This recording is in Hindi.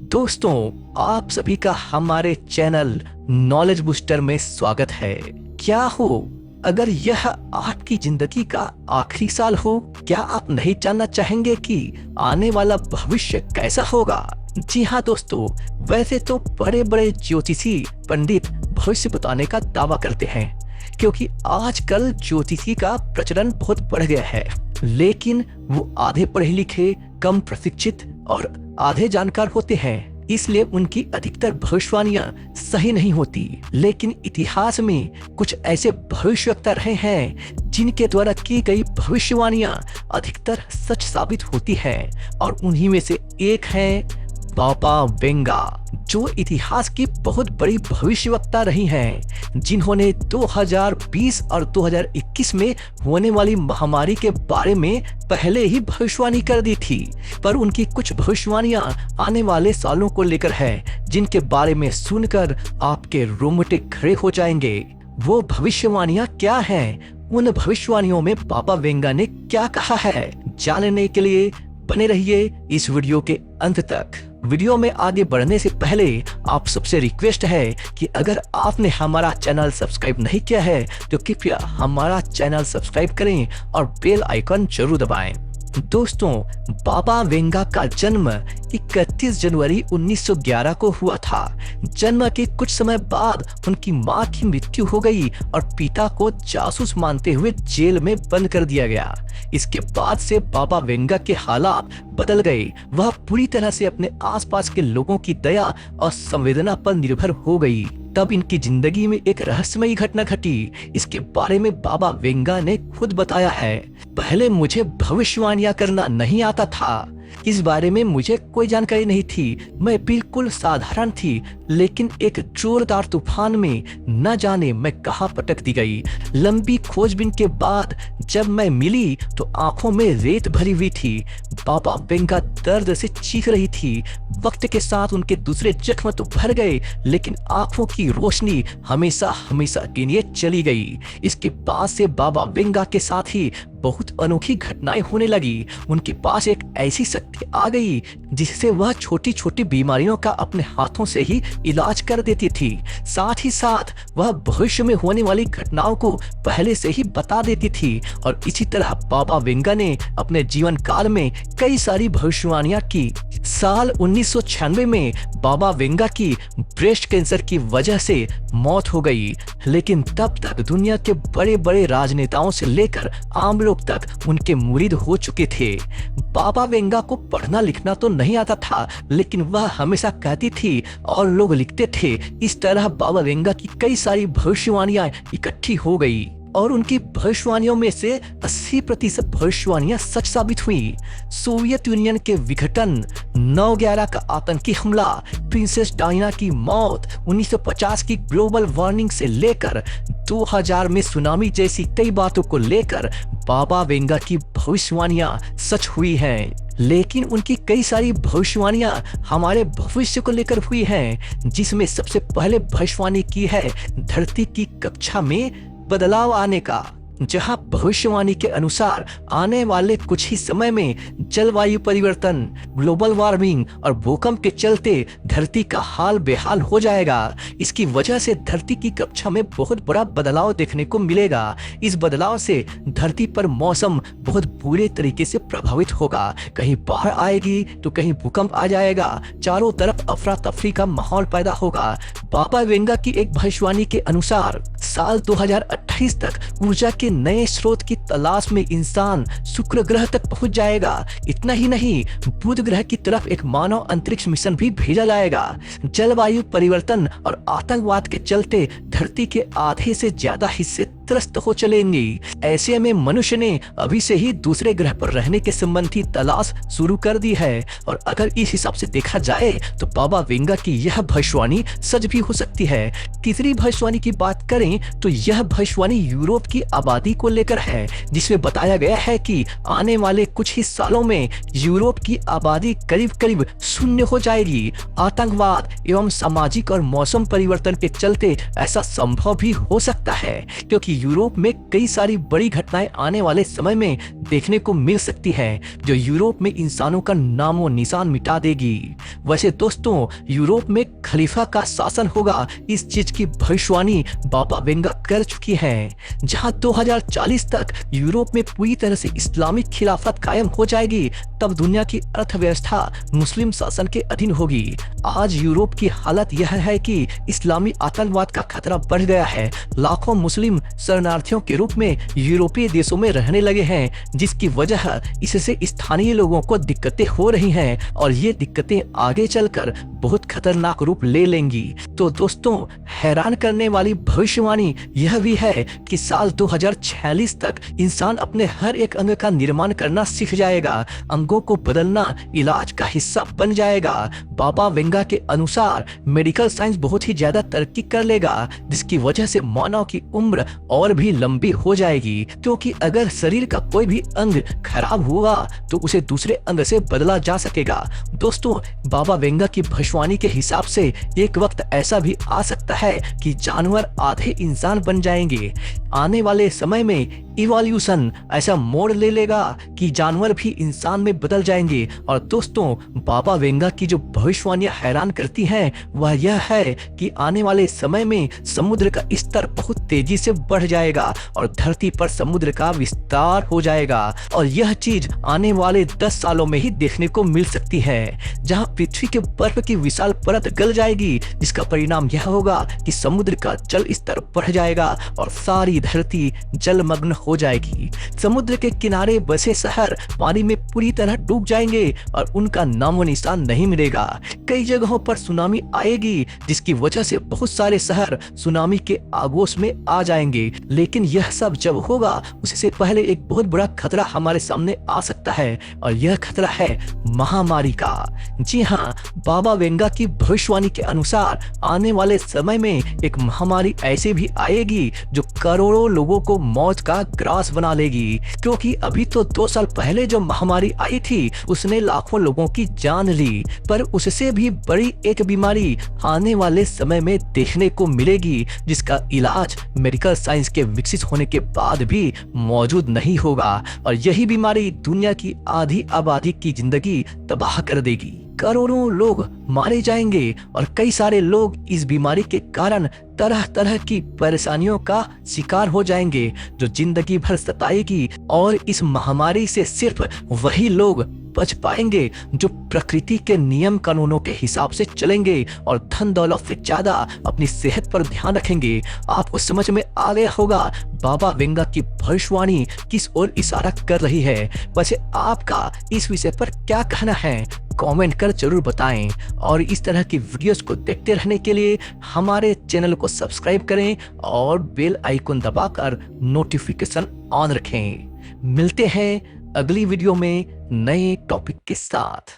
दोस्तों, आप सभी का हमारे चैनल नॉलेज बूस्टर में स्वागत है। क्या हो अगर यह आपकी जिंदगी का आखिरी साल हो? क्या आप नहीं जानना चाहेंगे कि आने वाला भविष्य कैसा होगा? जी हाँ दोस्तों, वैसे तो बड़े बड़े ज्योतिषी पंडित भविष्य बताने का दावा करते हैं, क्योंकि आजकल ज्योतिषी का प्रचलन बहुत बढ़ गया है। लेकिन वो आधे पढ़े लिखे, कम प्रशिक्षित और आधे जानकार होते हैं, इसलिए उनकी अधिकतर भविष्यवाणियां सही नहीं होती। लेकिन इतिहास में कुछ ऐसे भविष्यवक्ता रहे हैं जिनके द्वारा की गई भविष्यवाणियां अधिकतर सच साबित होती हैं, और उन्हीं में से एक है बाबा वेंगा, जो इतिहास की बहुत बड़ी भविष्यवक्ता रही हैं, जिन्होंने 2020 और 2021 में होने वाली महामारी के बारे में पहले ही भविष्यवाणी कर दी थी। पर उनकी कुछ भविष्यवाणियां आने वाले सालों को लेकर है, जिनके बारे में सुनकर आपके रोंगटे खड़े हो जाएंगे। वो भविष्यवाणियां क्या हैं? उन भविष्यवाणियों में बाबा वेंगा ने क्या कहा है? जानने के लिए बने रहिए इस वीडियो के अंत तक। वीडियो में आगे बढ़ने से पहले आप सबसे रिक्वेस्ट है कि अगर आपने हमारा चैनल सब्सक्राइब नहीं किया है तो कृपया हमारा चैनल सब्सक्राइब करें और बेल आइकन जरूर दबाएं। दोस्तों, बाबा वेंगा का जन्म 31 जनवरी 1911 को हुआ था। जन्म के कुछ समय बाद उनकी मां की मृत्यु हो गई और पिता को जासूस मानते हुए जेल में बंद कर दिया गया। इसके बाद से बाबा वेंगा के हालात बदल गए। वह पूरी तरह से अपने आसपास के लोगों की दया और संवेदना पर निर्भर हो गई। तब इनकी जिंदगी में एक रहस्यमयी घटना घटी। इसके बारे में बाबा वेंगा ने खुद बताया है, पहले मुझे भविष्यवाणियां करना नहीं आता था। इस बारे में मुझे कोई जानकारी नहीं थी। मैं बिल्कुल साधारण थी, लेकिन एक जोरदार तूफान में न जाने मैं कहां पटक दी गई। लंबी खोजबीन के बाद जब मैं मिली तो आंखों में रेत भरी हुई थी। बाबा वेंगा दर्द से चीख रही थी। वक्त के साथ उनके दूसरे जख्म तो भर गए, लेकिन आंखों की रोशनी हमेशा हमेशा के लिए चली गई। इसके बाद से बाबा वेंगा के साथ ही बहुत अनोखी घटनाएं होने लगी। उनके पास एक ऐसी शक्ति आ गई जिससे वह छोटी छोटी बीमारियों का अपने हाथों से ही इलाज कर देती थी। साथ ही साथ वह भविष्य में होने वाली घटनाओं को पहले से ही बता देती थी। और इसी तरह बाबा वेंगा ने अपने जीवन काल में कई सारी भविष्यवाणियां की। साल 1996 में बाबा वेंगा की ब्रेस्ट कैंसर की वजह से मौत हो गई, लेकिन तब तक दुनिया के बड़े बड़े राजनेताओं से लेकर आम लोग तक उनके मुरीद हो चुके थे। बाबा वेंगा को पढ़ना लिखना तो नहीं आता था, लेकिन वह हमेशा कहती थी और लोग लिखते थे। इस तरह बाबा वेंगा की कई सारी भविष्यवाणियां इकट्ठी हो गई और उनकी भविष्यवाणियों में से 80% भविष्यवाणियां सच साबित हुई। सोवियत यूनियन के विघटन, 9/11 का आतंकी हमला, प्रिंसेस डायना की मौत, 1950 की ग्लोबल वार्मिंग से लेकर 2000 में सुनामी जैसी कई बातों को लेकर बाबा वेंगा की भविष्यवाणियां सच हुई हैं। लेकिन उनकी कई सारी भविष्यवाणियां हमारे भविष्य को लेकर हुई हैं, जिसमें सबसे पहले भविष्यवाणी की है धरती की कक्षा में बदलाव आने का, जहां भविष्यवाणी के अनुसार आने वाले कुछ ही समय में जलवायु परिवर्तन, ग्लोबल वार्मिंग और भूकंप के चलते धरती का हाल बेहाल हो जाएगा। इसकी वजह से धरती की कक्षा में बहुत बड़ा बदलाव देखने को मिलेगा। इस बदलाव से धरती पर मौसम बहुत बुरे तरीके से प्रभावित होगा। कहीं बाढ़ आएगी तो कहीं भूकंप आ जाएगा। चारों तरफ अफरा तफरी का माहौल पैदा होगा। बाबा वेंगा की एक भविष्यवाणी के अनुसार साल 2028 तक ऊर्जा के नए स्रोत की तलाश में इंसान शुक्र ग्रह तक पहुंच जाएगा। इतना ही नहीं, बुध ग्रह की तरफ एक मानव अंतरिक्ष मिशन भी भेजा जाएगा। जलवायु परिवर्तन और आतंकवाद के चलते धरती के आधे से ज्यादा हिस्से त्रस्त हो चलेंगे। ऐसे में मनुष्य ने अभी से ही दूसरे ग्रह पर रहने के संबंधी तलाश शुरू कर दी है। और अगर इस हिसाब से देखा जाए तो बाबा वेंगा की यह भविष्यवाणी सच भी हो सकती है। तीसरी भविष्यवाणी की बात करें तो यह भविष्यवाणी यूरोप की आबादी को लेकर है, जिसमें बताया गया है कि आने वाले कुछ ही सालों में यूरोप की आबादी करीब करीब शून्य हो जाएगी। आतंकवाद एवं सामाजिक और मौसम परिवर्तन के चलते ऐसा संभव भी हो सकता है, क्योंकि यूरोप में कई सारी बड़ी घटनाएं आने वाले समय में देखने को मिल सकती हैं, जो यूरोप में इंसानों का नामो निशान मिटा देगी। वैसे दोस्तों, यूरोप में खलीफा का शासन होगा, इस चीज की भविष्यवाणी बाबा वेंगा कर चुकी है। जहां 2040 तक यूरोप में पूरी तरह से इस्लामिक खिलाफत कायम हो जाएगी, तब दुनिया की अर्थव्यवस्था मुस्लिम शासन के अधीन होगी। आज यूरोप की हालत यह है कि इस्लामी आतंकवाद का खतरा बढ़ गया है। लाखों मुस्लिम शरणार्थियों के रूप में यूरोपीय देशों में रहने लगे हैं, जिसकी वजह इससे स्थानीय लोगों को दिक्कतें हो रही हैं और ये दिक्कतें आगे चलकर बहुत खतरनाक रूप ले लेंगी। तो दोस्तों, हैरान करने वाली भविष्यवाणी यह भी है कि साल 2046 तक इंसान अपने हर एक अंग का निर्माण करना सीख जाएगा। अंगों को बदलना इलाज का हिस्सा बन जाएगा। बाबा वेंगा के अनुसार मेडिकल साइंस बहुत ही ज्यादा तरक्की कर लेगा, जिसकी वजह से मानव की उम्र और भी लंबी हो जाएगी, क्योंकि अगर शरीर का कोई भी अंग खराब हुआ तो उसे दूसरे अंग से बदला जा सकेगा। दोस्तों, बाबा वेंगा की भविष्यवाणी के हिसाब से एक वक्त ऐसा भी आ सकता है कि जानवर आधे इंसान बन जाएंगे। आने वाले समय में इवोल्यूशन ऐसा मोड़ ले लेगा कि जानवर भी इंसान में बदल जाएंगे। और दोस्तों, बाबा वेंगा की जो भविष्यवाणियां हैरान करती हैं वह यह है कि आने वाले समय में समुद्र का स्तर बहुत तेजी से बढ़ जाएगा और धरती पर समुद्र का विस्तार हो जाएगा। और यह चीज आने वाले 10 सालों में ही देखने को मिल सकती है, जहां पृथ्वी के बर्फ की विशाल परत गल जाएगी, जिसका परिणाम यह होगा कि समुद्र का जल स्तर बढ़ जाएगा और सारी धरती जलमग्न हो जाएगी। समुद्र के किनारे बसे शहर पानी में पूरी तरह डूब जाएंगे और उनका नामो निशान नहीं मिलेगा। कई जगहों पर सुनामी आएगी, जिसकी वजह से बहुत सारे शहर सुनामी के आगोश में आ जाएंगे। लेकिन यह सब जब होगा, उससे पहले एक बहुत बड़ा खतरा हमारे सामने आ सकता है, और यह खतरा है महामारी का। जी हाँ, बाबा वेंगा की भविष्यवाणी के अनुसार आने वाले समय में एक महामारी ऐसी भी आएगी जो करोड़ों लोगों को मौत का ग्रास बना लेगी। क्योंकि अभी तो 2 साल पहले जो महामारी आई थी उसने लाखों लोगों की जान ली, पर उससे भी बड़ी एक बीमारी आने वाले समय में देखने को मिलेगी, जिसका इलाज मेडिकल साइंस के विकसित होने के बाद भी मौजूद नहीं होगा। और यही बीमारी दुनिया की आधी आबादी की जिंदगी तबाह कर देगी। करोड़ों लोग मारे जाएंगे और कई सारे लोग इस बीमारी के कारण तरह तरह की परेशानियों का शिकार हो जाएंगे, जो जिंदगी भर सताएगी। और इस महामारी से सिर्फ वही लोग बच पाएंगे जो प्रकृति के नियम कानूनों के हिसाब से चलेंगे और धन दौलत से ज्यादा अपनी सेहत पर ध्यान रखेंगे। आपको समझ में आ गया होगा बाबा वेंगा की भविष्यवाणी किस ओर इशारा कर रही है। वैसे आपका इस विषय पर क्या कहना है, कमेंट कर जरूर बताएं। और इस तरह की वीडियोस को देखते रहने के लिए हमारे चैनल को सब्सक्राइब करें और बेल आइकन दबाकर नोटिफिकेशन ऑन रखें। मिलते हैं अगली वीडियो में नए टॉपिक के साथ।